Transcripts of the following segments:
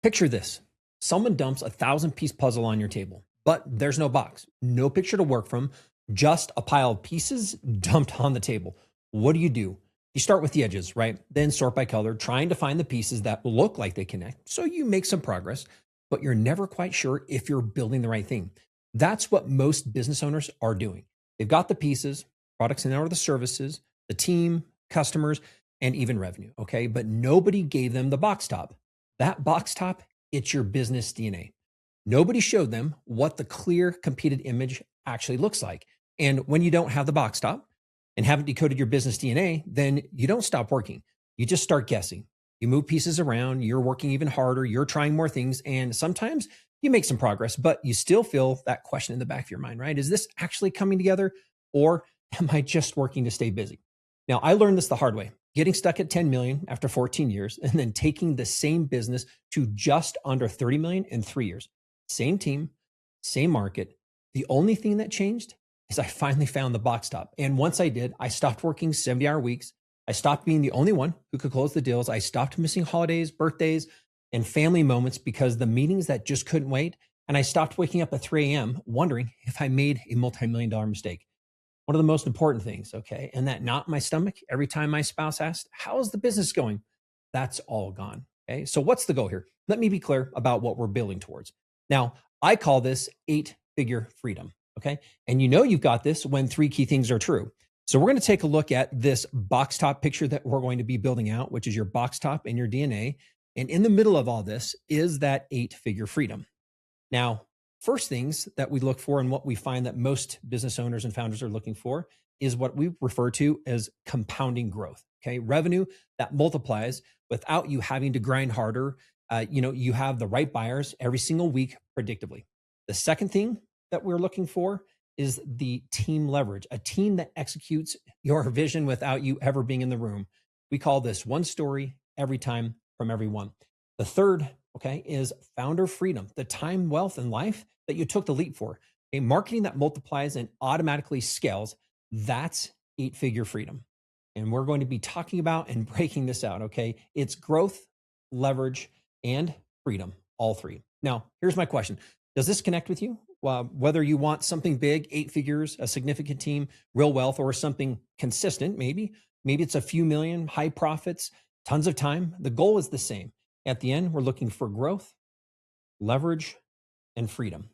Picture this. Someone dumps a 1,000-piece puzzle on your table, but there's no box, no picture to work from, just a pile of pieces dumped on the table. What do? You start with the edges, right? Then sort by color, trying to find the pieces that look like they connect. So you make some progress, but you're never quite sure if you're building the right thing. That's what most business owners are doing. They've got the pieces, products and now the services, the team, customers, and even revenue. Okay. But nobody gave them the box top. That box top, it's your business DNA. Nobody showed them what the clear competed image actually looks like. And when you don't have the box top and haven't decoded your business DNA, then you don't stop working. You just start guessing. You move pieces around, you're working even harder, you're trying more things, and sometimes you make some progress, but you still feel that question in the back of your mind, right? Is this actually coming together, or am I just working to stay busy? Now, I learned this the hard way, getting stuck at 10 million after 14 years, and then taking the same business to just under 30 million in 3 years. Same team, same market. The only thing that changed is I finally found the box top. And once I did, I stopped working 70-hour weeks. I stopped being the only one who could close the deals. I stopped missing holidays, birthdays, and family moments because the meetings that just couldn't wait. And I stopped waking up at 3 a.m. wondering if I made a multi-million-dollar mistake. One of the most important things, okay? And that knot in my stomach every time my spouse asked, how's the business going? That's all gone, okay? So what's the goal here? Let me be clear about what we're building towards. Now, I call this 8-figure freedom, okay? And you know you've got this when 3 key things are true. So we're going to take a look at this box top picture that we're going to be building out, which is your box top and your DNA. And in the middle of all this is that 8-figure freedom. Now, first things that we look for and what we find that most business owners and founders are looking for is what we refer to as compounding growth, okay? Revenue that multiplies without you having to grind harder. You have the right buyers every single week predictably. The second thing that we're looking for is the team leverage, a team that executes your vision without you ever being in the room. We call this one story every time from everyone. The third, okay, is founder freedom, the time, wealth, and life that you took the leap for. A marketing that multiplies and automatically scales, that's 8-figure freedom. And we're going to be talking about and breaking this out, okay? It's growth, leverage, and freedom, all 3. Now, here's my question. Does this connect with you? Well, whether you want something big, 8 figures, a significant team, real wealth, or something consistent, maybe it's a few million, high profits, tons of time. The goal is the same. At the end, we're looking for growth, leverage, and freedom.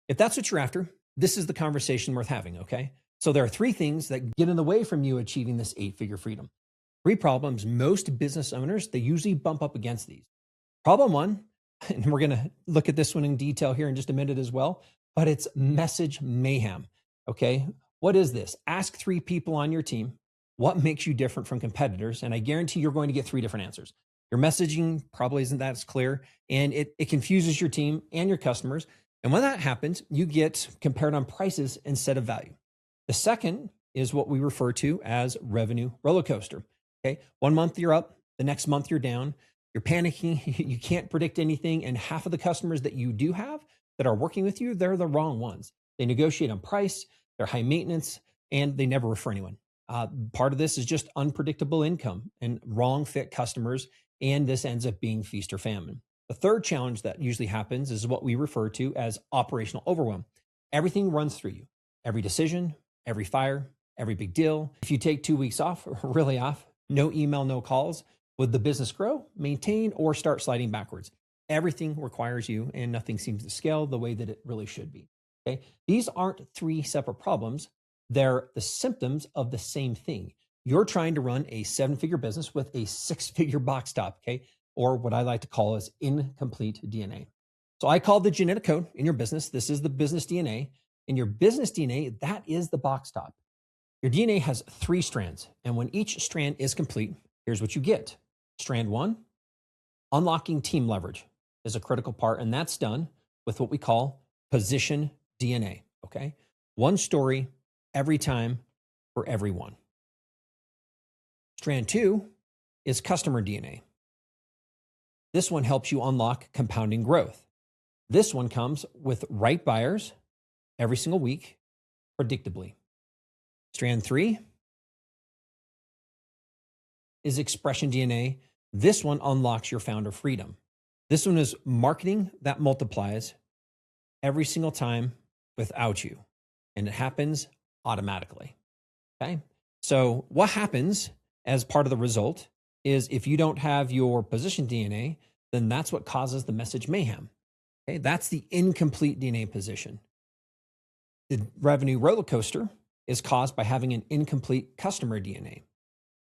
If that's what you're after, this is the conversation worth having, okay? So there are 3 things that get in the way from you achieving this 8-figure freedom. 3 problems most business owners, they usually bump up against these. Problem 1, and we're going to look at this one in detail here in just a minute as well, but it's message mayhem, okay? What is this? Ask 3 people on your team, what makes you different from competitors? And I guarantee you're going to get 3 different answers. Your messaging probably isn't that as clear, and it confuses your team and your customers. And when that happens, you get compared on prices instead of value. The second is what we refer to as revenue roller coaster. Okay. 1 month you're up, the next month you're down, you're panicking, you can't predict anything. And half of the customers that you do have that are working with you, they're the wrong ones. They negotiate on price, they're high maintenance, and they never refer anyone. Part of this is just unpredictable income and wrong fit customers. And this ends up being feast or famine. The third challenge that usually happens is what we refer to as operational overwhelm. Everything runs through you. Every decision, every fire, every big deal. If you take 2 weeks off, really off, no email, no calls, would the business grow, maintain, or start sliding backwards? Everything requires you and nothing seems to scale the way that it really should be. Okay. These aren't 3 separate problems. They're the symptoms of the same thing. You're trying to run a 7-figure business with a 6-figure box top, okay? Or what I like to call is incomplete DNA. So I call the genetic code in your business. This is the business DNA. In your business DNA, that is the box top. Your DNA has 3 strands. And when each strand is complete, here's what you get. Strand 1, unlocking team leverage is a critical part. And that's done with what we call position DNA, okay? One story every time for everyone. Strand 2 is customer DNA. This one helps you unlock compounding growth. This one comes with right buyers every single week, predictably. Strand 3 is expression DNA. This one unlocks your founder freedom. This one is marketing that multiplies every single time without you, and it happens automatically. Okay. So what happens as part of the result is if you don't have your position DNA, then that's what causes the message mayhem. Okay. That's the incomplete DNA position. The revenue roller coaster is caused by having an incomplete customer DNA.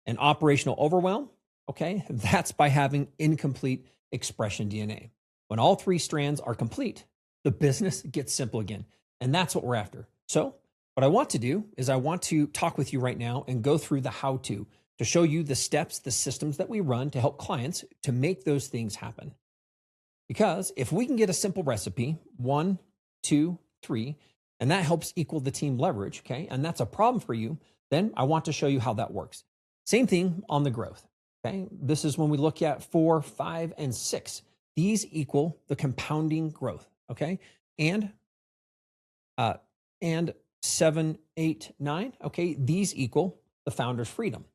And operational overwhelm, okay, that's by having incomplete expression DNA. When all three strands are complete, the business gets simple again. And that's what we're after. So what I want to do is I want to talk with you right now and go through the how-to to show you the steps, the systems that we run to help clients to make those things happen. Because if we can get a simple recipe, 1, 2, 3, and that helps equal the team leverage, okay, and that's a problem for you, then I want to show you how that works. Same thing on the growth, okay? This is when we look at 4, 5, and 6. These equal the compounding growth, okay? And 7, 8, 9, okay? These equal the founder's freedom.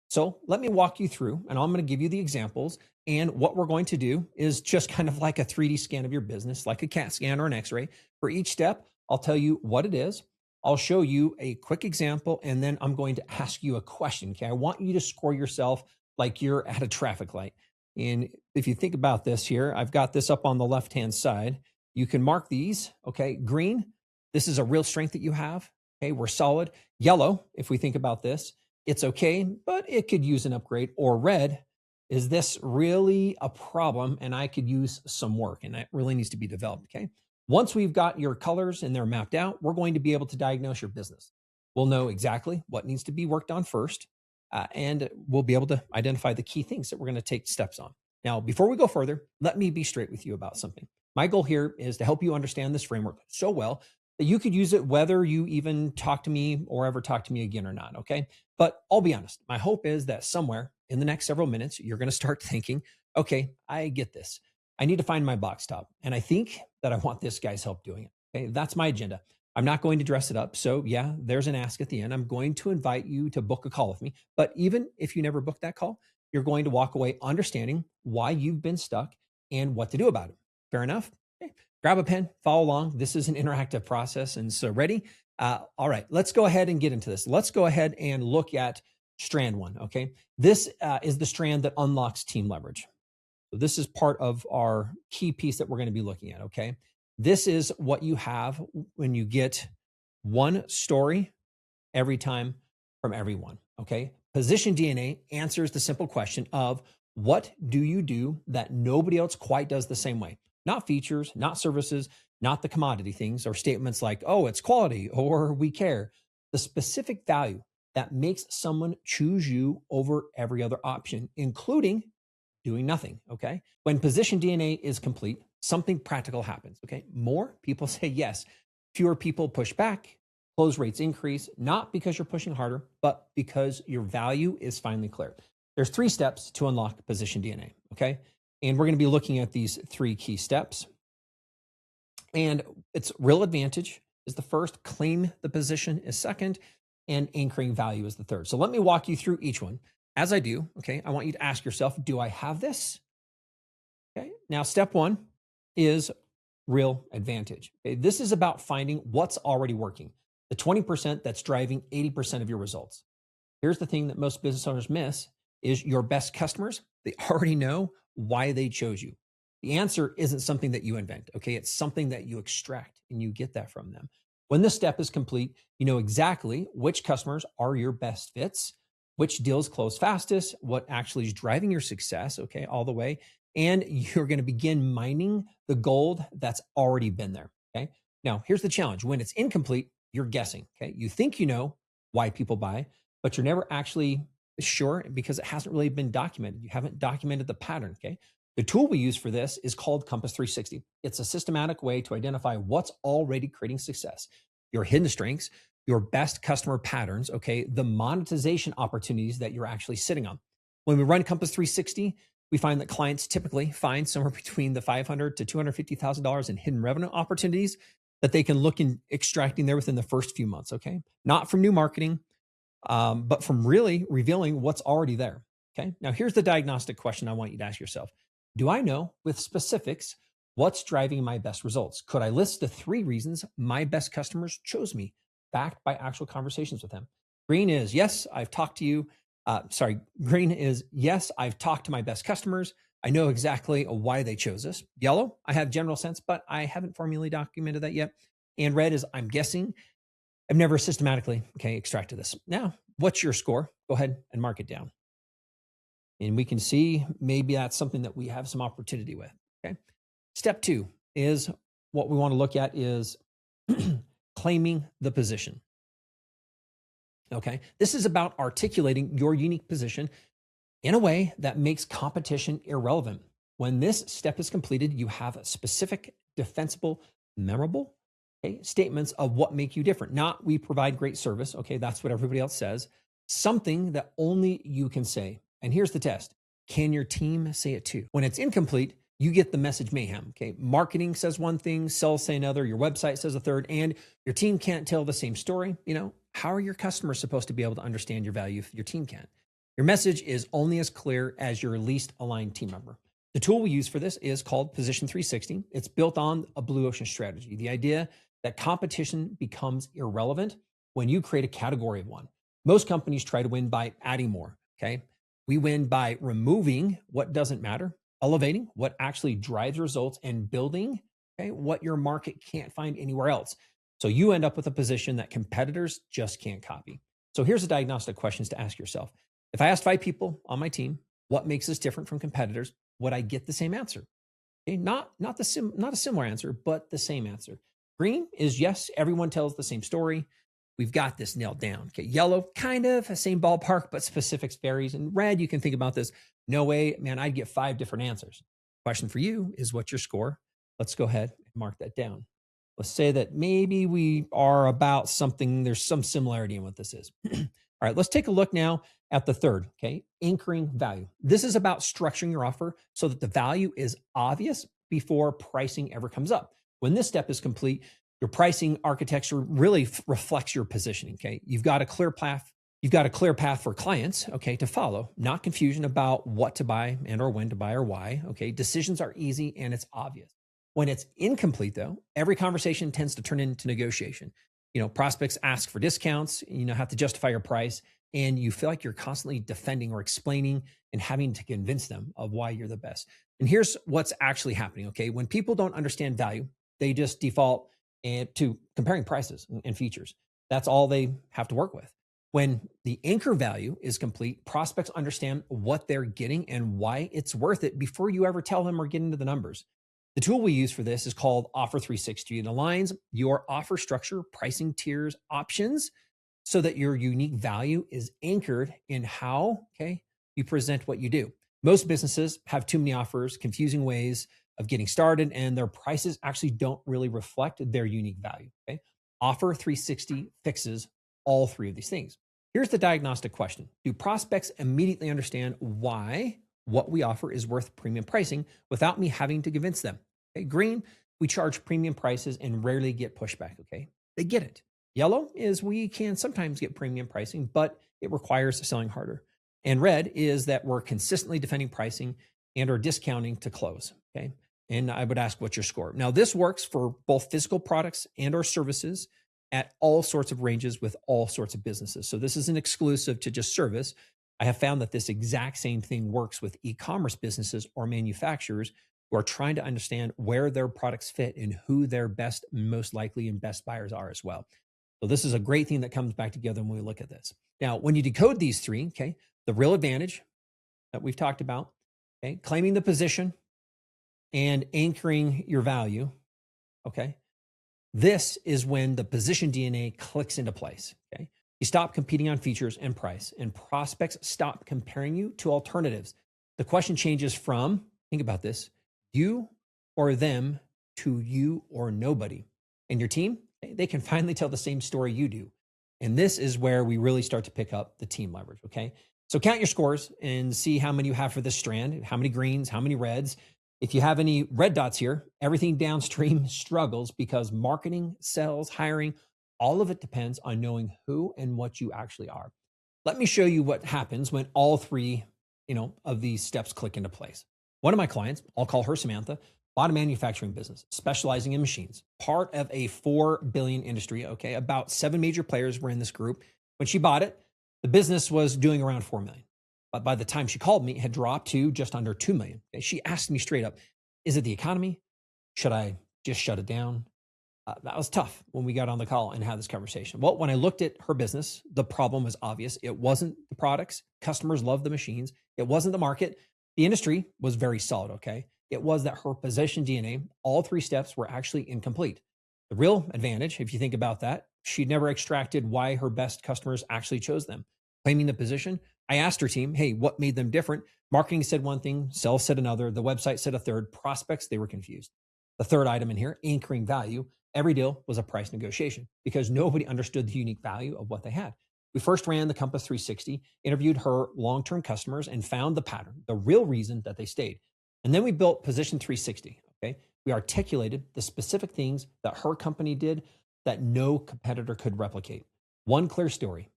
So let me walk you through, and I'm going to give you the examples. And what we're going to do is just kind of like a 3D scan of your business, like a CAT scan or an X-ray. For each step, I'll tell you what it is. I'll show you a quick example, and then I'm going to ask you a question. Okay, I want you to score yourself like you're at a traffic light. And if you think about this here, I've got this up on the left-hand side. You can mark these, okay? Green, this is a real strength that you have. Okay, we're solid. Yellow, if we think about this, it's okay, but it could use an upgrade. Or red, is this really a problem and I could use some work and that really needs to be developed, okay? Once we've got your colors and they're mapped out, we're going to be able to diagnose your business. We'll know exactly what needs to be worked on first, and we'll be able to identify the key things that we're going to take steps on. Now, before we go further, let me be straight with you about something. My goal here is to help you understand this framework so well that you could use it whether you even talk to me or ever talk to me again or not, okay? But I'll be honest, my hope is that somewhere in the next several minutes, you're going to start thinking, okay, I get this. I need to find my box top. And I think that I want this guy's help doing it. Okay, that's my agenda. I'm not going to dress it up. So yeah, there's an ask at the end. I'm going to invite you to book a call with me. But even if you never book that call, you're going to walk away understanding why you've been stuck and what to do about it. Fair enough? Okay. Grab a pen, follow along. This is an interactive process. And so ready? All right, let's go ahead and get into this. Let's go ahead and look at strand 1, okay? This is the strand that unlocks team leverage. So this is part of our key piece that we're going to be looking at, okay? This is what you have when you get one story every time from everyone, okay? Position DNA answers the simple question of what do you do that nobody else quite does the same way? Not features, not services, not the commodity things or statements like, oh, it's quality or we care. The specific value that makes someone choose you over every other option, including doing nothing, okay? When position DNA is complete, something practical happens, okay? More people say yes. Fewer people push back. Close rates increase, not because you're pushing harder, but because your value is finally clear. There's 3 steps to unlock position DNA, okay? And we're going to be looking at these 3 key steps. And it's real advantage is the first, claim the position is second, and anchoring value is the third. So let me walk you through each one. As I do, okay, I want you to ask yourself, do I have this? Okay, now step 1 is real advantage. Okay, this is about finding what's already working, the 20% that's driving 80% of your results. Here's the thing that most business owners miss is your best customers, they already know why they chose you. The answer isn't something that you invent, okay? It's something that you extract and you get that from them. When this step is complete, you know exactly which customers are your best fits, which deals close fastest, what actually is driving your success, okay, all the way. And you're going to begin mining the gold that's already been there, okay? Now, here's the challenge. When it's incomplete, you're guessing, okay? You think you know why people buy, but you're never actually sure because it hasn't really been documented. You haven't documented the pattern, okay? The tool we use for this is called Compass 360. It's a systematic way to identify what's already creating success, your hidden strengths, your best customer patterns, okay, the monetization opportunities that you're actually sitting on. When we run Compass 360, we find that clients typically find somewhere between the $500,000 to $250,000 in hidden revenue opportunities that they can look in extracting there within the first few months, okay? Not from new marketing, but from really revealing what's already there, okay? Now, here's the diagnostic question I want you to ask yourself. Do I know with specifics what's driving my best results? Could I list the 3 reasons my best customers chose me, backed by actual conversations with them? Green is yes, I've talked to you. Green is yes, I've talked to my best customers. I know exactly why they chose us. Yellow, I have general sense, but I haven't formally documented that yet. And red is I'm guessing. I've never systematically extracted this. Now, what's your score? Go ahead and mark it down. And we can see maybe that's something that we have some opportunity with. Okay. Step 2 is what we want to look at is claiming the position. Okay. This is about articulating your unique position in a way that makes competition irrelevant. When this step is completed, you have specific, defensible, memorable statements of what make you different. Not we provide great service. Okay, that's what everybody else says. Something that only you can say. And here's the test. Can your team say it too? When it's incomplete, you get the message mayhem. Okay, marketing says one thing, sales say another, your website says a third, and your team can't tell the same story. How are your customers supposed to be able to understand your value if your team can't? Your message is only as clear as your least aligned team member. The tool we use for this is called Position 360. It's built on a blue ocean strategy. The idea that competition becomes irrelevant when you create a category of one. Most companies try to win by adding more, okay? We win by removing what doesn't matter, elevating what actually drives results, and building what your market can't find anywhere else. So you end up with a position that competitors just can't copy. So here's the diagnostic questions to ask yourself. If I asked 5 people on my team, what makes us different from competitors, would I get the same answer? Okay, not a similar answer, but the same answer. Green is yes, everyone tells the same story. We've got this nailed down. Okay, yellow, kind of the same ballpark, but specifics varies. And red, you can think about this. No way, man, I'd get 5 different answers. Question for you is what's your score? Let's go ahead and mark that down. Let's say that maybe we are about something, there's some similarity in what this is. All right, let's take a look now at the third, anchoring value. This is about structuring your offer so that the value is obvious before pricing ever comes up. When this step is complete, your pricing architecture really reflects your positioning, You've got a clear path. You've got a clear path for clients, to follow, not confusion about what to buy and or when to buy or why, Decisions are easy and it's obvious. When it's incomplete though, every conversation tends to turn into negotiation. Prospects ask for discounts, have to justify your price, and you feel like you're constantly defending or explaining and having to convince them of why you're the best. And here's what's actually happening, When people don't understand value, they just default to comparing prices and features. That's all they have to work with. When the anchor value is complete, prospects understand what they're getting and why it's worth it before you ever tell them or get into the numbers. The tool we use for this is called Offer 360. It aligns your offer structure, pricing tiers, options, so that your unique value is anchored in how you present what you do. Most businesses have too many offers, confusing ways of getting started, and their prices actually don't really reflect their unique value. Offer 360 fixes all 3 of these things. Here's the diagnostic question. Do prospects immediately understand why what we offer is worth premium pricing without me having to convince them? Green, we charge premium prices and rarely get pushback. They get it. Yellow is we can sometimes get premium pricing, but it requires selling harder. And red is that we're consistently defending pricing and are discounting to close. And I would ask, what's your score? Now, this works for both physical products and or services at all sorts of ranges with all sorts of businesses. So this isn't exclusive to just service. I have found that this exact same thing works with e-commerce businesses or manufacturers who are trying to understand where their products fit and who their best, most likely, and best buyers are as well. So this is a great thing that comes back together when we look at this. Now, when you decode these 3, the real advantage that we've talked about, claiming the position and anchoring your value, this is when the position DNA clicks into place, You stop competing on features and price, and prospects stop comparing you to alternatives. The question changes from, think about this, you or them to you or nobody. And your team, they can finally tell the same story you do. And this is where we really start to pick up the team leverage, So count your scores and see how many you have for this strand, how many greens, how many reds. If you have any red dots here, everything downstream struggles because marketing, sales, hiring, all of it depends on knowing who and what you actually are. Let me show you what happens when all 3, of these steps click into place. One of my clients, I'll call her Samantha, bought a manufacturing business specializing in machines, part of a 4 billion industry. Okay. About 7 major players were in this group. When she bought it, the business was doing around 4 million. But by the time she called me, it had dropped to just under 2 million. Okay? She asked me straight up, is it the economy? Should I just shut it down? That was tough when we got on the call and had this conversation. Well, when I looked at her business, the problem was obvious. It wasn't the products. Customers loved the machines. It wasn't the market. The industry was very solid, okay? It was that her position DNA, all 3 steps were actually incomplete. The real advantage, if you think about that, she'd never extracted why her best customers actually chose them. Claiming the position, I asked her team, hey, what made them different? Marketing said one thing, sales said another, the website said a third, prospects, they were confused. The third item in here, anchoring value. Every deal was a price negotiation because nobody understood the unique value of what they had. We first ran the Compass 360, interviewed her long-term customers, and found the pattern, the real reason that they stayed. And then we built Position 360. Okay, we articulated the specific things that her company did that no competitor could replicate. One clear story,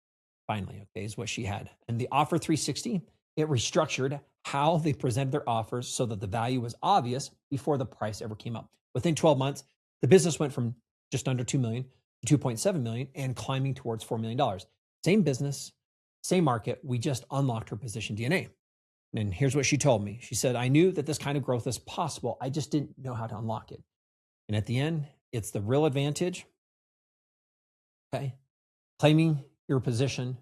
finally, okay, is what she had. And the Offer 360, it restructured how they presented their offers so that the value was obvious before the price ever came up. Within 12 months, the business went from just under 2 million to 2.7 million and climbing towards $4 million. Same business, same market. We just unlocked her position DNA. And here's what she told me. She said, I knew that this kind of growth is possible. I just didn't know how to unlock it. And at the end, it's the real advantage. Okay. Claiming your position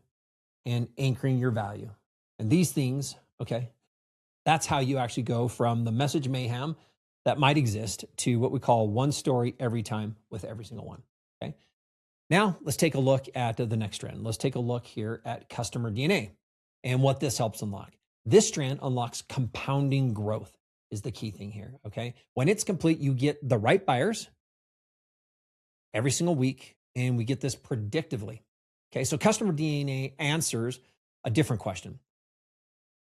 and anchoring your value. And these things, okay, that's how you actually go from the message mayhem that might exist to what we call one story every time with every single one. Okay. Now let's take a look at the next trend. Let's take a look here at customer DNA and what this helps unlock. This strand unlocks compounding growth is the key thing here. Okay. When it's complete, you get the right buyers every single week, and we get this predictively. Okay. So customer DNA answers a different question.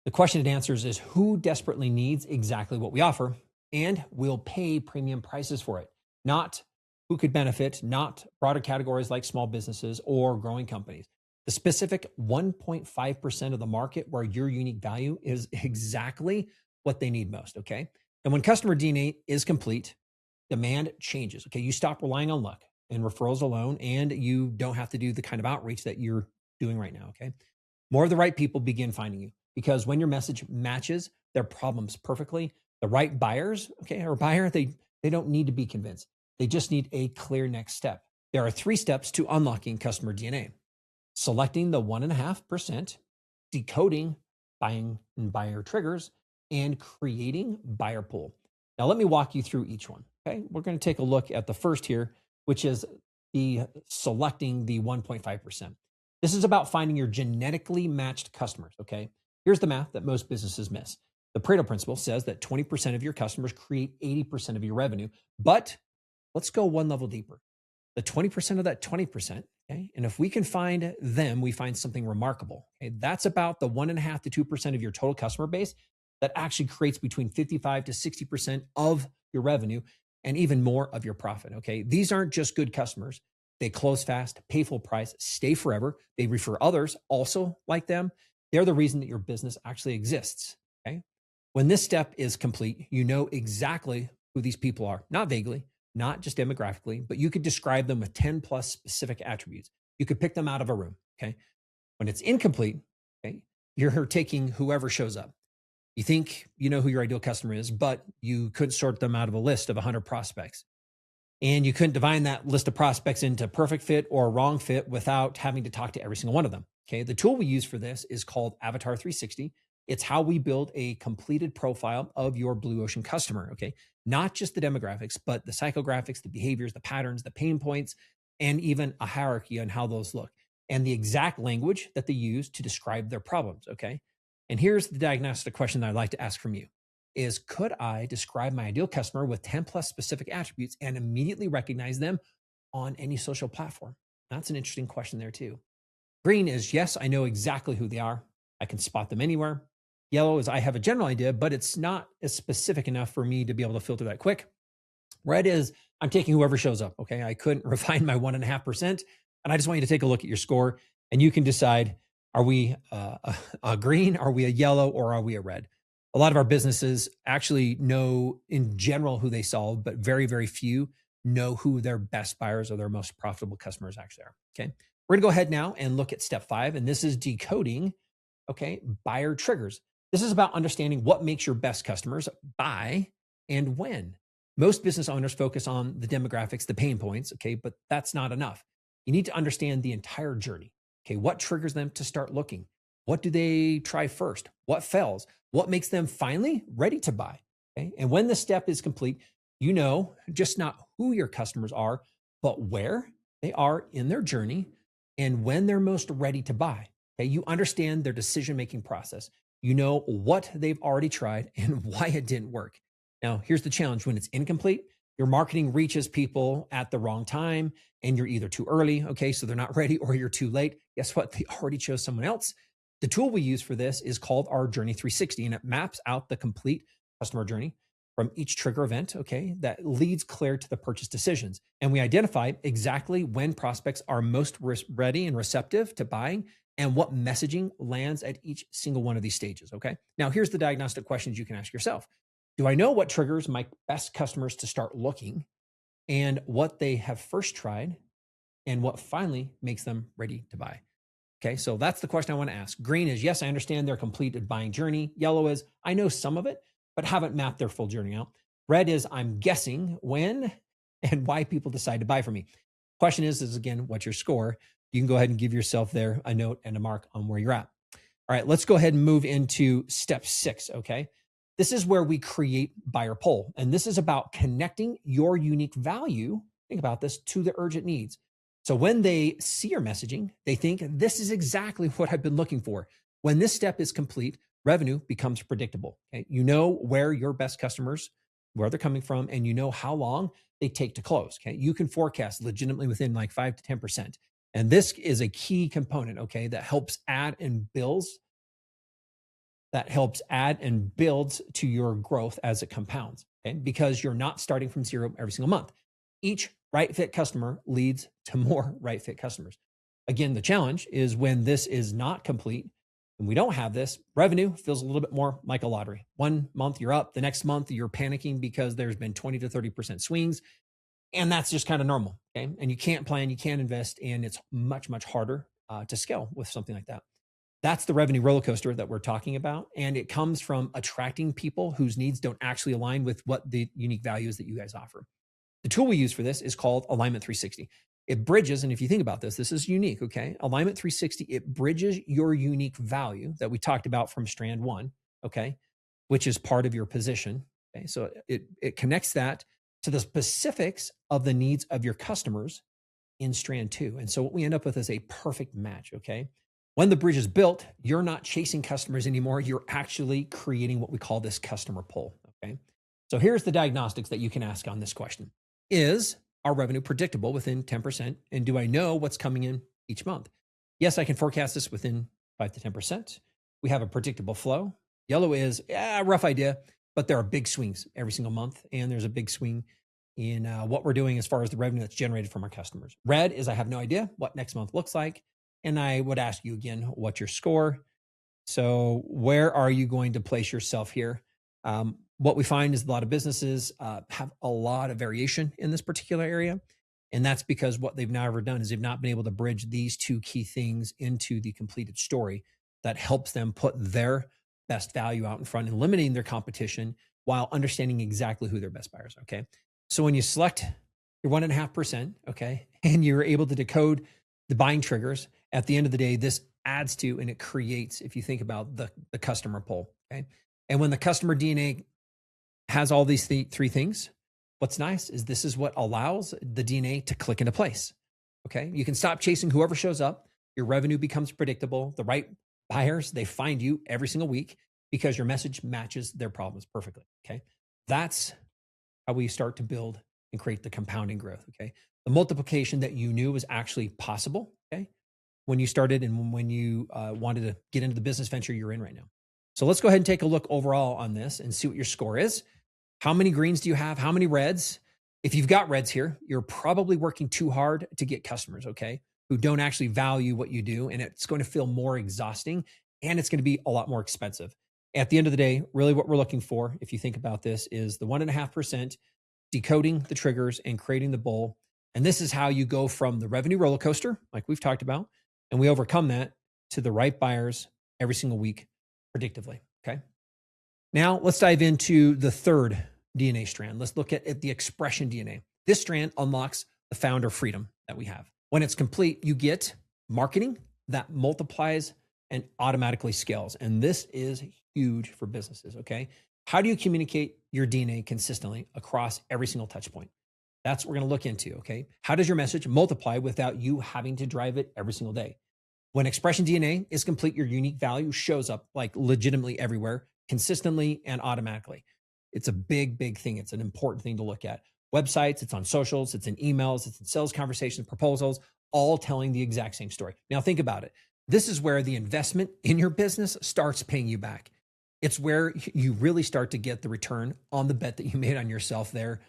The question it answers is who desperately needs exactly what we offer and will pay premium prices for it, not who could benefit, not broader categories like small businesses or growing companies. The specific 1.5% of the market where your unique value is exactly what they need most, okay? And when customer DNA is complete, demand changes, okay? You stop relying on luck and referrals alone, and you don't have to do the kind of outreach that you're doing right now, okay? More of the right people begin finding you because when your message matches their problems perfectly, the right buyers, okay, or buyer, they don't need to be convinced. They just need a clear next step. There are 3 steps to unlocking customer DNA. Selecting the 1.5%, decoding buying and buyer triggers, and creating buyer pool. Now, let me walk you through each one, okay? We're going to take a look at the first here, which is the selecting the 1.5%. This is about finding your genetically matched customers, okay? Here's the math that most businesses miss. The Pareto principle says that 20% of your customers create 80% of your revenue, but let's go one level deeper. The 20% of that 20%, okay? And if we can find them, we find something remarkable, okay? That's about the 1.5 to 2% of your total customer base that actually creates between 55 to 60% of your revenue and even more of your profit, okay? These aren't just good customers. They close fast, pay full price, stay forever. They refer others also like them. They're the reason that your business actually exists, okay? When this step is complete, you know exactly who these people are, not vaguely, not just demographically, but you could describe them with 10 plus specific attributes. You could pick them out of a room, okay? When it's incomplete, okay, you're taking whoever shows up. You think you know who your ideal customer is, but you couldn't sort them out of a list of 100 prospects. And you couldn't divine that list of prospects into perfect fit or wrong fit without having to talk to every single one of them, okay? The tool we use for this is called Avatar 360. It's how we build a completed profile of your Blue Ocean customer, okay? Not just the demographics, but the psychographics, the behaviors, the patterns, the pain points, and even a hierarchy on how those look, and the exact language that they use to describe their problems, okay? And here's the diagnostic question that I'd like to ask from you is, could I describe my ideal customer with 10 plus specific attributes and immediately recognize them on any social platform? That's an interesting question there too. Green is, yes, I know exactly who they are. I can spot them anywhere. Yellow is, I have a general idea, but it's not as specific enough for me to be able to filter that quick. Red is, I'm taking whoever shows up, okay? I couldn't refine my 1.5%, and I just want you to take a look at your score, and you can decide, are we a green, are we a yellow, or are we a red? A lot of our businesses actually know in general who they solve, but very, very few know who their best buyers or their most profitable customers actually are. Okay. We're going to go ahead now and look at step 5, and this is decoding, okay, buyer triggers. This is about understanding what makes your best customers buy and when. Most business owners focus on the demographics, the pain points, okay, but that's not enough. You need to understand the entire journey. Okay, what triggers them to start looking? What do they try first? What fails? What makes them finally ready to buy? Okay, and when the step is complete, you know just not who your customers are, but where they are in their journey and when they're most ready to buy. Okay, you understand their decision making process. You know what they've already tried and why it didn't work. Now, here's the challenge: when it's incomplete, your marketing reaches people at the wrong time, and you're either too early, okay, so they're not ready, or you're too late. Guess what? They already chose someone else. The tool we use for this is called our Journey 360, and it maps out the complete customer journey from each trigger event, okay, that leads clear to the purchase decisions. And we identify exactly when prospects are most ready and receptive to buying and what messaging lands at each single one of these stages, okay? Now, here's the diagnostic questions you can ask yourself. Do I know what triggers my best customers to start looking and what they have first tried and what finally makes them ready to buy? Okay, so that's the question I want to ask. Green is, yes, I understand their completed buying journey. Yellow is, I know some of it, but haven't mapped their full journey out. Red is, I'm guessing when and why people decide to buy from me. Question is again, what's your score? You can go ahead and give yourself there a note and a mark on where you're at. All right, let's go ahead and move into step 6, okay? This is where we create buyer pull. And this is about connecting your unique value, think about this, to the urgent needs. So when they see your messaging, they think this is exactly what I've been looking for. When this step is complete, revenue becomes predictable. Okay? You know where your best customers, where they're coming from, and you know how long they take to close. Okay? You can forecast legitimately within like 5 to 10%. And this is a key component, okay, that helps add and builds to your growth as it compounds, okay? Because you're not starting from zero every single month. Each right fit customer leads to more right fit customers. Again, the challenge is when this is not complete and we don't have this, revenue feels a little bit more like a lottery. One month you're up, the next month you're panicking because there's been 20 to 30% swings. And that's just kind of normal, okay? And you can't plan, you can't invest, and it's much, much harder to scale with something like that. That's the revenue roller coaster that we're talking about. And it comes from attracting people whose needs don't actually align with what the unique values that you guys offer. The tool we use for this is called Alignment 360. It bridges, and if you think about this, this is unique, okay? Alignment 360, it bridges your unique value that we talked about from strand 1, okay, which is part of your position, okay? So it connects that to the specifics of the needs of your customers in strand 2. And so what we end up with is a perfect match, okay? When the bridge is built, you're not chasing customers anymore. You're actually creating what we call this customer pull, okay? So here's the diagnostics that you can ask on this question. Is our revenue predictable within 10%? And do I know what's coming in each month? Yes, I can forecast this within 5 to 10%. We have a predictable flow. Yellow is a rough idea, but there are big swings every single month. And there's a big swing in what we're doing as far as the revenue that's generated from our customers. Red is I have no idea what next month looks like. And I would ask you again, what's your score? So where are you going to place yourself here? What we find is a lot of businesses have a lot of variation in this particular area. And that's because what they've never done is they've not been able to bridge these two key things into the completed story that helps them put their best value out in front and eliminating their competition while understanding exactly who their best buyers are, okay? So when you select your 1.5%, okay, and you're able to decode the buying triggers, at the end of the day, this adds to and it creates, if you think about the customer pull, okay? And when the customer DNA has all these three things, what's nice is this is what allows the DNA to click into place, okay? You can stop chasing whoever shows up. Your revenue becomes predictable. The right buyers, they find you every single week because your message matches their problems perfectly, okay? That's how we start to build and create the compounding growth, okay? The multiplication that you knew was actually possible, okay? When you started and when you wanted to get into the business venture you're in right now. So let's go ahead and take a look overall on this and see what your score is. How many greens do you have? How many reds? If you've got reds here, you're probably working too hard to get customers, okay, who don't actually value what you do. And it's going to feel more exhausting and it's going to be a lot more expensive. At the end of the day, really what we're looking for, if you think about this, is the 1.5% decoding the triggers and creating the bull. And this is how you go from the revenue roller coaster, like we've talked about, and we overcome that to the right buyers every single week predictively. Okay. Now let's dive into the third DNA strand. Let's look at the expression DNA. This strand unlocks the founder freedom that we have. When it's complete, you get marketing that multiplies and automatically scales. And this is huge for businesses. Okay. How do you communicate your DNA consistently across every single touch point? That's what we're going to look into. Okay. How does your message multiply without you having to drive it every single day? When expression DNA is complete, your unique value shows up like legitimately everywhere, consistently and automatically. It's a big, big thing. It's an important thing to look at. Websites, it's on socials, it's in emails, it's in sales conversations, proposals, all telling the exact same story. Now think about it. This is where the investment in your business starts paying you back. It's where you really start to get the return on the bet that you made on yourself there,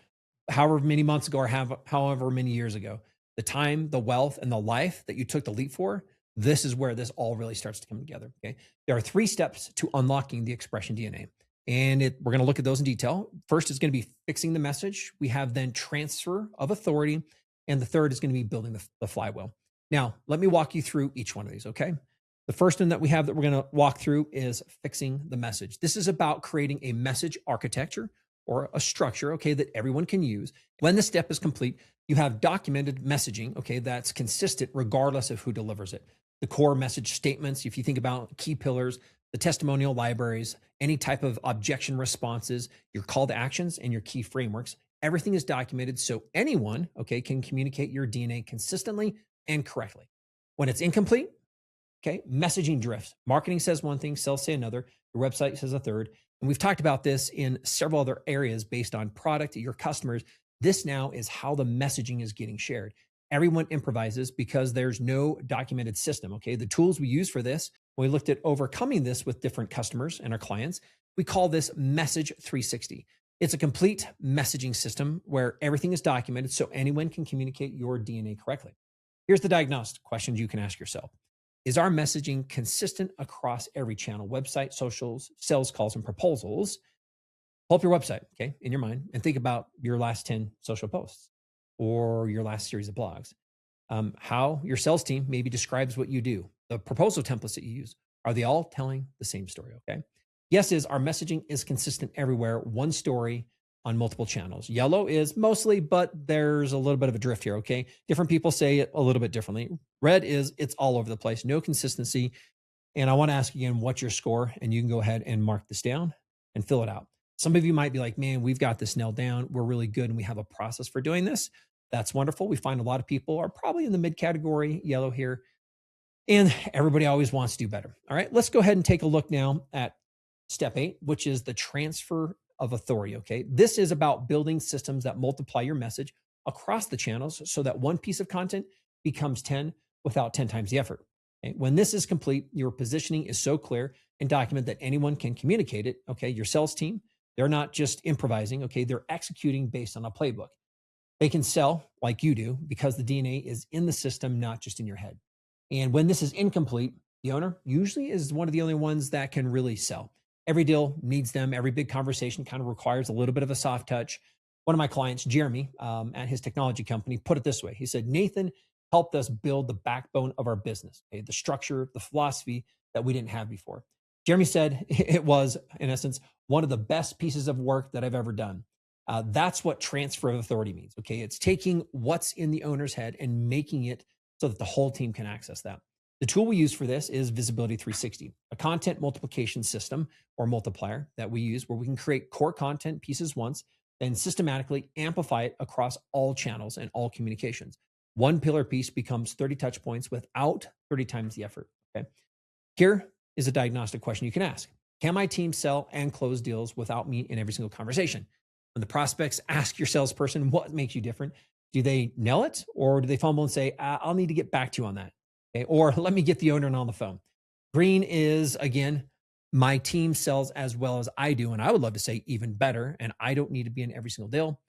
however many months ago or however many years ago. The time, the wealth, and the life that you took the leap for, this is where this all really starts to come together. Okay. There are 3 steps to unlocking the expression DNA. And we're going to look at those in detail. First is going to be fixing the message. We have then transfer of authority. And the third is going to be building the flywheel. Now, let me walk you through each one of these, okay? The first one that we have that we're going to walk through is fixing the message. This is about creating a message architecture or a structure, okay, that everyone can use. When this step is complete, you have documented messaging, okay, that's consistent regardless of who delivers it. The core message statements, if you think about key pillars, the testimonial libraries, any type of objection responses, your call to actions, and your key frameworks, everything is documented so anyone, okay, can communicate your DNA consistently and correctly. When it's incomplete, okay, messaging drifts. Marketing says one thing, sales say another, your website says a third. And we've talked about this in several other areas based on product, your customers. This now is how the messaging is getting shared. Everyone improvises because there's no documented system, okay? The tools we use for this, when we looked at overcoming this with different customers and our clients, we call this Message 360. It's a complete messaging system where everything is documented so anyone can communicate your DNA correctly. Here's the diagnostic questions you can ask yourself. Is our messaging consistent across every channel, website, socials, sales calls, and proposals? Pull up your website, okay, in your mind, and think about your last 10 social posts or your last series of blogs. How your sales team maybe describes what you do. The proposal templates that you use, are they all telling the same story, okay? Yes is our messaging is consistent everywhere, one story on multiple channels. Yellow is mostly, but there's a little bit of a drift here, okay? Different people say it a little bit differently. Red is it's all over the place, no consistency. And I want to ask again, what's your score? And you can go ahead and mark this down and fill it out. Some of you might be like, man, we've got this nailed down. We're really good and we have a process for doing this. That's wonderful. We find a lot of people are probably in the mid category, yellow here. And everybody always wants to do better. All right, let's go ahead and take a look now at step 8, which is the transfer of authority, okay? This is about building systems that multiply your message across the channels so that one piece of content becomes 10 without 10 times the effort. Okay? When this is complete, your positioning is so clear and documented that anyone can communicate it, okay? Your sales team, they're not just improvising, okay? They're executing based on a playbook. They can sell like you do because the DNA is in the system, not just in your head. And when this is incomplete, the owner usually is one of the only ones that can really sell. Every deal needs them. Every big conversation kind of requires a little bit of a soft touch. One of my clients, Jeremy, at his technology company, put it this way. He said, Nathan helped us build the backbone of our business, okay? The structure, the philosophy that we didn't have before. Jeremy said it was, in essence, one of the best pieces of work that I've ever done. That's what transfer of authority means, okay? It's taking what's in the owner's head and making it so that the whole team can access that. The tool we use for this is Visibility 360, a content multiplication system or multiplier that we use where we can create core content pieces once, then systematically amplify it across all channels and all communications. One pillar piece becomes 30 touch points without 30 times the effort, okay? Here is a diagnostic question you can ask. Can my team sell and close deals without me in every single conversation? When the prospects ask your salesperson what makes you different, do they nail it or do they fumble and say, I'll need to get back to you on that? Okay. Or let me get the owner on the phone. Green is, again, my team sells as well as I do. And I would love to say even better. And I don't need to be in every single deal.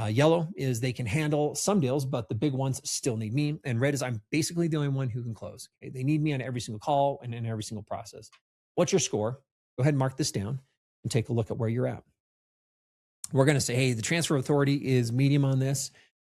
Yellow is they can handle some deals, but the big ones still need me. And red is I'm basically the only one who can close. Okay. They need me on every single call and in every single process. What's your score? Go ahead and mark this down and take a look at where you're at. We're going to say, hey, the transfer of authority is medium on this.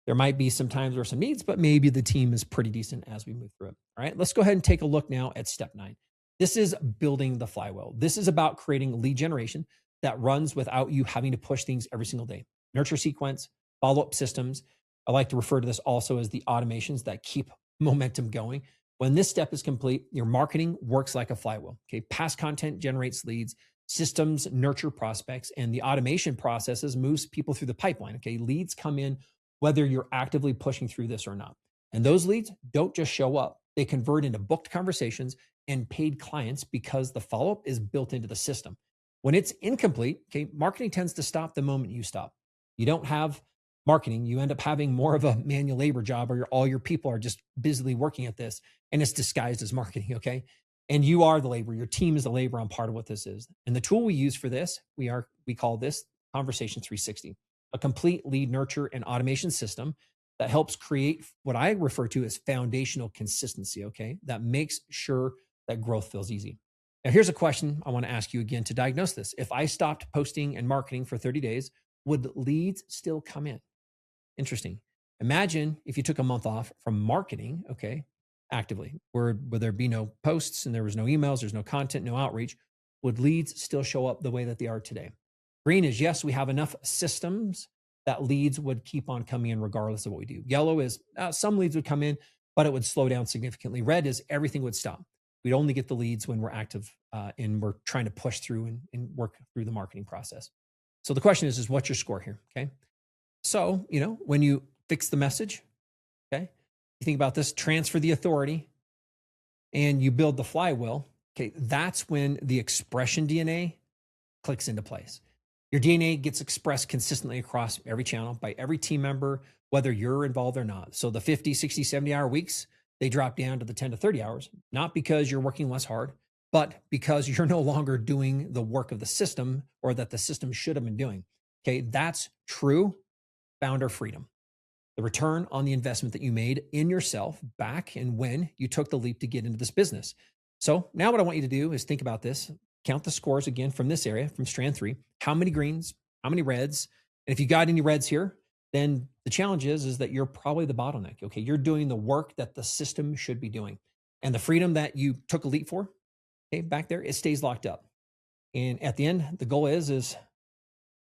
There might be some times where some needs, but maybe the team is pretty decent as we move through it. All right, let's go ahead and take a look now at step 9. This is building the flywheel. This is about creating lead generation that runs without you having to push things every single day. Nurture sequence, follow-up systems. I like to refer to this also as the automations that keep momentum going. When this step is complete, your marketing works like a flywheel. Okay, past content generates leads, systems nurture prospects, and the automation processes moves people through the pipeline. Okay, leads come in whether you're actively pushing through this or not. And those leads don't just show up, they convert into booked conversations and paid clients because the follow-up is built into the system. When it's incomplete, okay, marketing tends to stop the moment you stop. You don't have marketing, you end up having more of a manual labor job, or all your people are just busily working at this, and it's disguised as marketing, okay? And you are the labor, your team is the labor on part of what this is. And the tool we use for this, we call this Conversation 360, a complete lead nurture and automation system that helps create what I refer to as foundational consistency, okay? That makes sure that growth feels easy. Now, here's a question I want to ask you again to diagnose this. If I stopped posting and marketing for 30 days, would leads still come in? Interesting. Imagine if you took a month off from marketing, okay, actively, where there be no posts and there was no emails, there's no content, no outreach, would leads still show up the way that they are today? Green is yes, we have enough systems that leads would keep on coming in regardless of what we do. Yellow is some leads would come in, but it would slow down significantly. Red is everything would stop. We'd only get the leads when we're active and we're trying to push through and work through the marketing process. So the question is what's your score here? Okay. So, when you fix the message, okay, you think about this, transfer the authority, and you build the flywheel, okay, that's when the expression DNA clicks into place. Your DNA gets expressed consistently across every channel by every team member, whether you're involved or not. So the 50, 60, 70-hour weeks, they drop down to the 10 to 30 hours, not because you're working less hard, but because you're no longer doing the work of the system or that the system should have been doing. Okay, that's true founder freedom. The return on the investment that you made in yourself back and when you took the leap to get into this business. So now what I want you to do is think about this. Count the scores again from this area, from strand 3. How many greens? How many reds? And if you got any reds here, then the challenge is that you're probably the bottleneck. Okay, you're doing the work that the system should be doing. And the freedom that you took a leap for, okay, back there, it stays locked up. And at the end, the goal is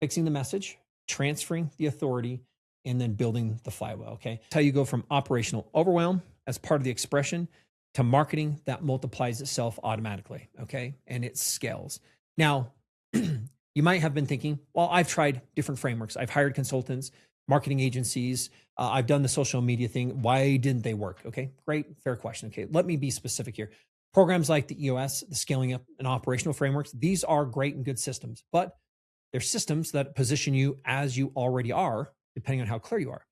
fixing the message, transferring the authority, and then building the flywheel, okay? That's how you go from operational overwhelm as part of the expression to marketing that multiplies itself automatically, okay? And it scales. Now, you might have been thinking, well, I've tried different frameworks. I've hired consultants, marketing agencies. I've done the social media thing. Why didn't they work? Okay, great, fair question. Okay, let me be specific here. Programs like the EOS, the scaling up and operational frameworks, these are great and good systems, but they're systems that position you as you already are, depending on how clear you are.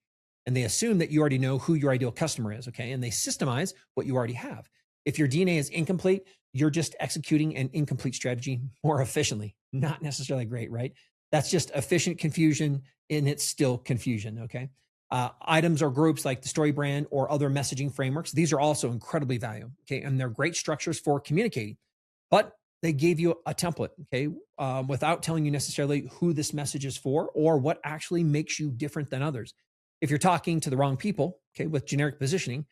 And they assume that you already know who your ideal customer is, okay? And they systemize what you already have. If your DNA is incomplete, you're just executing an incomplete strategy more efficiently. Not necessarily great, right? That's just efficient confusion, and it's still confusion, okay? Items or groups like the StoryBrand or other messaging frameworks, these are also incredibly valuable, okay? And they're great structures for communicating, but they gave you a template, okay, without telling you necessarily who this message is for or what actually makes you different than others. If you're talking to the wrong people, okay, with generic positioning,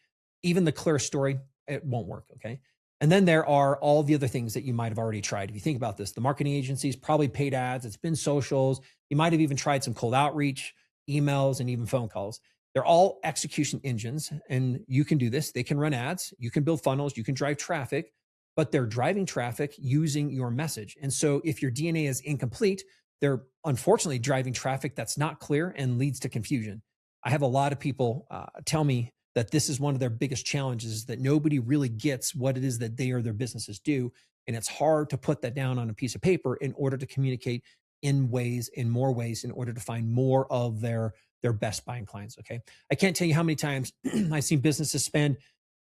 even the clearest story, it won't work, okay? And then there are all the other things that you might have already tried. If you think about this, the marketing agencies, probably paid ads, it's been socials. You might have even tried some cold outreach, emails, and even phone calls. They're all execution engines, and you can do this. They can run ads, you can build funnels, you can drive traffic, but they're driving traffic using your message. And so if your DNA is incomplete, they're unfortunately driving traffic that's not clear and leads to confusion. I have a lot of people tell me that this is one of their biggest challenges, that nobody really gets what it is that they or their businesses do. And it's hard to put that down on a piece of paper in order to communicate in more ways, in order to find more of their best buying clients, okay? I can't tell you how many times I've seen businesses spend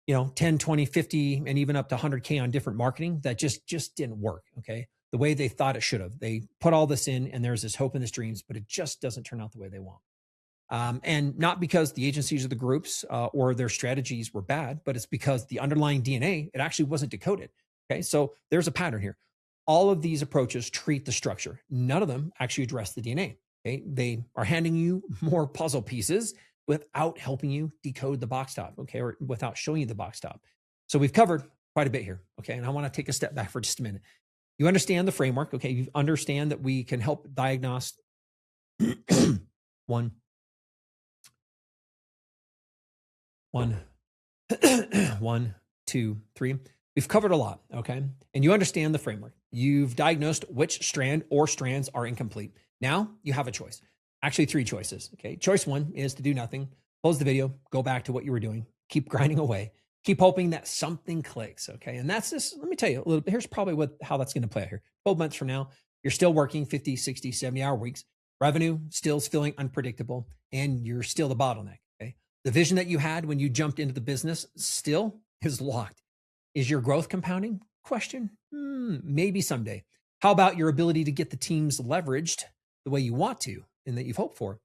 10, 20, 50, and even up to 100K on different marketing that just didn't work, okay? The way they thought it should have. They put all this in and there's this hope and this dreams, but it just doesn't turn out the way they want. And not because the agencies or the groups or their strategies were bad, but it's because the underlying DNA, it actually wasn't decoded, okay? So there's a pattern here. All of these approaches treat the structure. None of them actually address the DNA. Okay? They are handing you more puzzle pieces without helping you decode the box top, okay, or without showing you the box top. So we've covered quite a bit here, okay? And I want to take a step back for just a minute. You understand the framework, okay? You understand that we can help diagnose one, 2, 3. We've covered a lot, okay? And you understand the framework. You've diagnosed which strand or strands are incomplete. Now you have a choice. Actually, 3 choices, okay? Choice 1 is to do nothing, close the video, go back to what you were doing, keep grinding away, keep hoping that something clicks, okay? And that's this, let me tell you a little bit, here's probably how that's gonna play out here. 12 months from now, you're still working 50, 60, 70-hour weeks, revenue still is feeling unpredictable, and you're still the bottleneck, okay? The vision that you had when you jumped into the business still is locked. Is your growth compounding? Question. Maybe someday. How about your ability to get the teams leveraged the way you want to and that you've hoped for?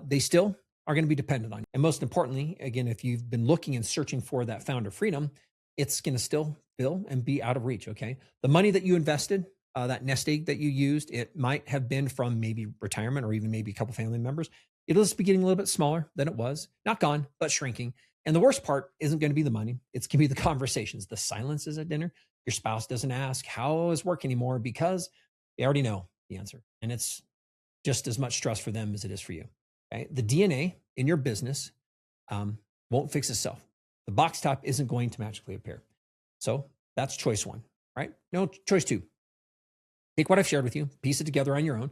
They still are going to be dependent on you. And most importantly, again, if you've been looking and searching for that founder freedom, it's going to still feel and be out of reach, okay? The money that you invested, that nest egg that you used, it might have been from maybe retirement or even maybe a couple family members. It'll just be getting a little bit smaller than it was. Not gone, but shrinking. And the worst part isn't going to be the money. It's going to be the conversations, the silences at dinner. Your spouse doesn't ask, how is work anymore? Because they already know the answer. And it's just as much stress for them as it is for you. Okay? The DNA in your business won't fix itself. The box top isn't going to magically appear. So that's choice 1, right? No, choice 2. Take what I've shared with you, piece it together on your own.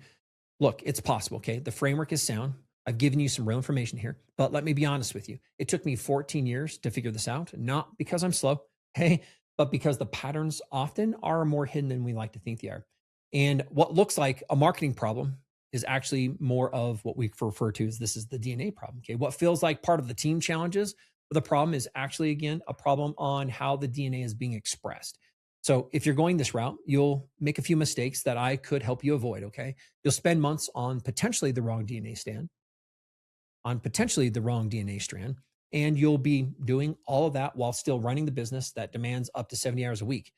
Look, it's possible, okay? The framework is sound. I've given you some real information here, but let me be honest with you. It took me 14 years to figure this out, not because I'm slow, hey, but because the patterns often are more hidden than we like to think they are. And what looks like a marketing problem is actually more of what we refer to as this is the DNA problem, okay? What feels like part of the team challenges, but the problem is actually, again, a problem on how the DNA is being expressed. So if you're going this route, you'll make a few mistakes that I could help you avoid, okay? You'll spend months on potentially the wrong DNA strand, and you'll be doing all of that while still running the business that demands up to 70 hours a week.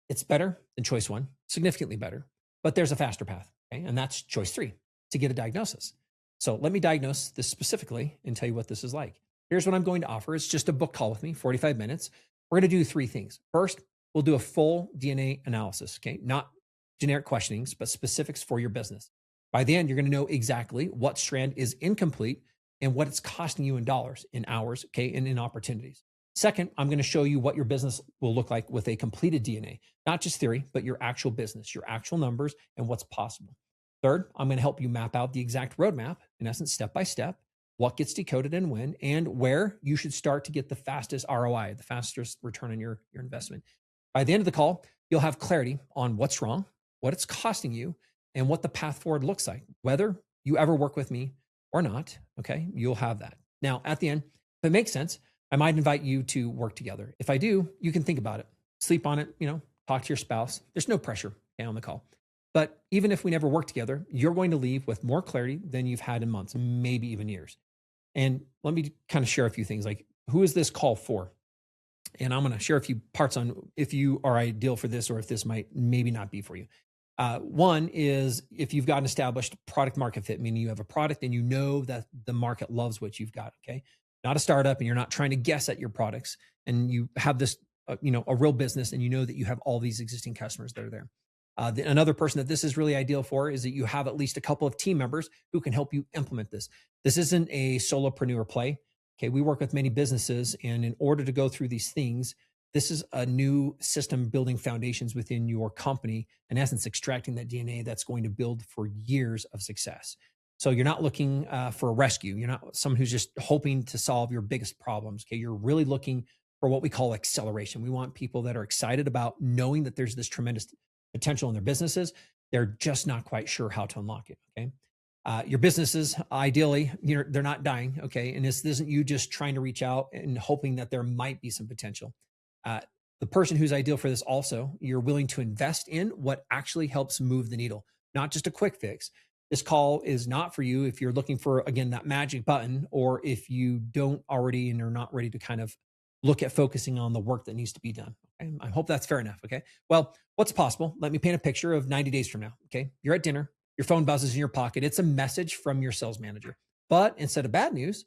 It's better than choice 1, significantly better, but there's a faster path, okay? And that's choice 3, to get a diagnosis. So let me diagnose this specifically and tell you what this is like. Here's what I'm going to offer. It's just a book call with me, 45 minutes. We're going to do 3 things. First, we'll do a full DNA analysis, okay? Not generic questionings, but specifics for your business. By the end, you're going to know exactly what strand is incomplete and what it's costing you in dollars, in hours, okay, and in opportunities. Second, I'm going to show you what your business will look like with a completed DNA, not just theory, but your actual business, your actual numbers, and what's possible. Third, I'm going to help you map out the exact roadmap, in essence, step by step, what gets decoded and when, and where you should start to get the fastest ROI, the fastest return on your investment. By the end of the call, you'll have clarity on what's wrong, what it's costing you, and what the path forward looks like, whether you ever work with me or not, okay? You'll have that. Now, at the end, if it makes sense, I might invite you to work together. If I do, you can think about it, sleep on it, talk to your spouse. There's no pressure on the call. But even if we never work together, you're going to leave with more clarity than you've had in months, maybe even years. And let me kind of share a few things, like who is this call for? And I'm going to share a few parts on if you are ideal for this or if this might maybe not be for you. One is if you've got an established product market fit, meaning you have a product and you know that the market loves what you've got, okay? Not a startup and you're not trying to guess at your products and you have this, a real business and you know that you have all these existing customers that are there. Another person that this is really ideal for is that you have at least a couple of team members who can help you implement this. This isn't a solopreneur play. Okay, we work with many businesses, and in order to go through these things, this is a new system building foundations within your company, in essence, extracting that DNA that's going to build for years of success. So you're not looking for a rescue. You're not someone who's just hoping to solve your biggest problems. Okay, you're really looking for what we call acceleration. We want people that are excited about knowing that there's this tremendous potential in their businesses. They're just not quite sure how to unlock it. Okay. Your businesses, ideally, they're not dying. Okay. And this isn't you just trying to reach out and hoping that there might be some potential. The person who's ideal for this also, you're willing to invest in what actually helps move the needle, not just a quick fix. This call is not for you if you're looking for, again, that magic button, or if you don't already and are not ready to kind of look at focusing on the work that needs to be done. Okay? I hope that's fair enough. Okay. Well, what's possible? Let me paint a picture of 90 days from now. Okay. You're at dinner, your phone buzzes in your pocket. It's a message from your sales manager. But instead of bad news,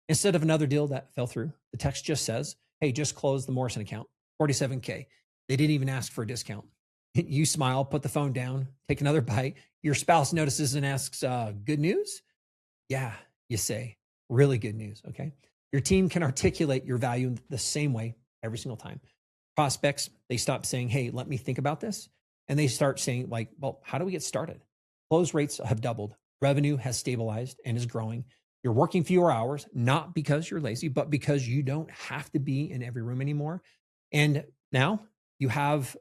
instead of another deal that fell through, the text just says, hey, just close the Morrison account, 47K. They didn't even ask for a discount. You smile, put the phone down, take another bite. Your spouse notices and asks, good news? Yeah, you say, really good news. Okay. Your team can articulate your value the same way every single time. Prospects, they stop saying, hey, let me think about this. And they start saying, like, well, how do we get started? Close rates have doubled. Revenue has stabilized and is growing. You're working fewer hours, not because you're lazy, but because you don't have to be in every room anymore. And now you have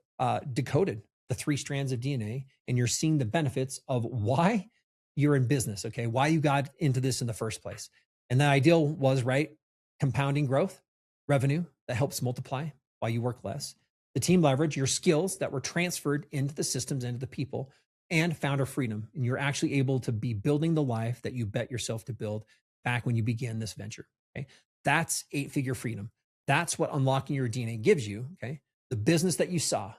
decoded the 3 strands of DNA and you're seeing the benefits of why you're in business, okay? Why you got into this in the first place. And the ideal was, right? Compounding growth, revenue that helps multiply while you work less. The team leverage, your skills that were transferred into the systems, into the people, and founder freedom. And you're actually able to be building the life that you bet yourself to build back when you began this venture. Okay. That's 8-figure freedom. That's what unlocking your DNA gives you. Okay. The business that you saw,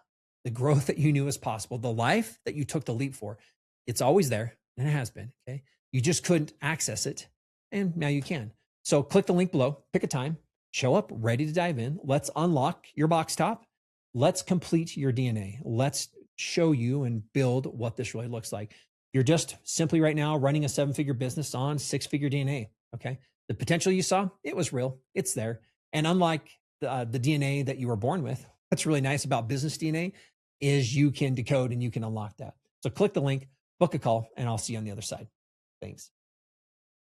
the growth that you knew was possible, the life that you took the leap for, it's always there and it has been. Okay. You just couldn't access it. And now you can. So click the link below, pick a time, show up ready to dive in. Let's unlock your box top. Let's complete your DNA. Let's show you and build what this really looks like. You're just simply right now running a 7-figure business on 6-figure DNA. Okay. The potential you saw, it was real. It's there. And unlike the DNA that you were born with, what's really nice about business DNA is you can decode and you can unlock that. So click the link, book a call, and I'll see you on the other side. Thanks.